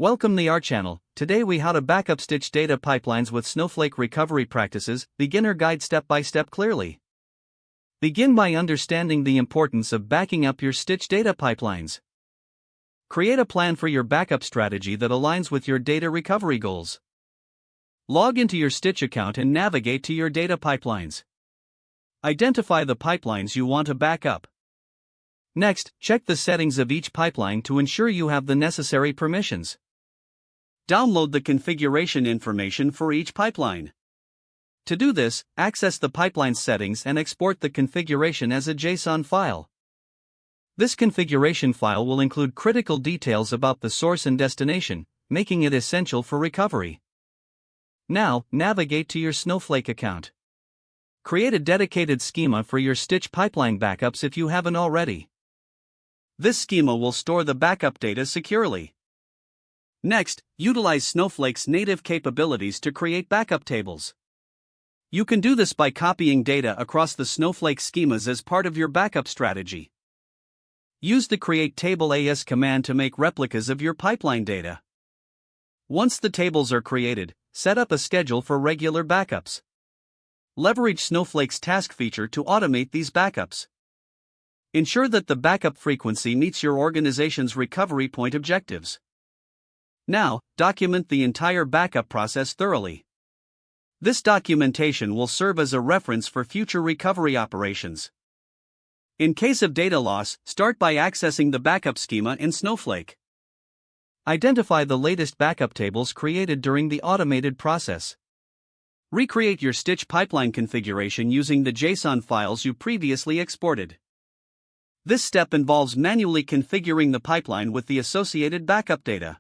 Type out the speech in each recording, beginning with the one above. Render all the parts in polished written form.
Welcome to our channel. Today we how to backup stitch data pipelines with Snowflake recovery practices, beginner guide step by step clearly. Begin by understanding the importance of backing up your stitch data pipelines. Create a plan for your backup strategy that aligns with your data recovery goals. Log into your Stitch account and navigate to your data pipelines. Identify the pipelines you want to back up. Next, check the settings of each pipeline to ensure you have the necessary permissions. Download the configuration information for each pipeline. To do this, access the pipeline settings and export the configuration as a JSON file. This configuration file will include critical details about the source and destination, making it essential for recovery. Now, navigate to your Snowflake account. Create a dedicated schema for your Stitch pipeline backups if you haven't already. This schema will store the backup data securely. Next, utilize Snowflake's native capabilities to create backup tables. You can do this by copying data across the Snowflake schemas as part of your backup strategy. Use the Create Table AS command to make replicas of your pipeline data. Once the tables are created, set up a schedule for regular backups. Leverage Snowflake's task feature to automate these backups. Ensure that the backup frequency meets your organization's recovery point objectives. Now, document the entire backup process thoroughly. This documentation will serve as a reference for future recovery operations. In case of data loss, start by accessing the backup schema in Snowflake. Identify the latest backup tables created during the automated process. Recreate your Stitch pipeline configuration using the JSON files you previously exported. This step involves manually configuring the pipeline with the associated backup data.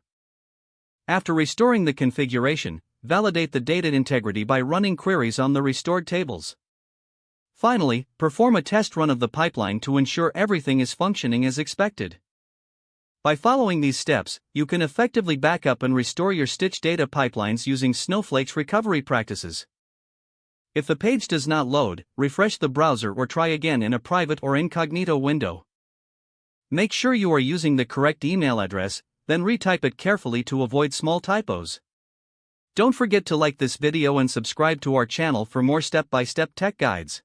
After restoring the configuration, validate the data integrity by running queries on the restored tables. Finally, perform a test run of the pipeline to ensure everything is functioning as expected. By following these steps, you can effectively back up and restore your Stitch data pipelines using Snowflake's recovery practices. If the page does not load, refresh the browser or try again in a private or incognito window. Make sure you are using the correct email address, then retype it carefully to avoid small typos. Don't forget to like this video and subscribe to our channel for more step-by-step tech guides.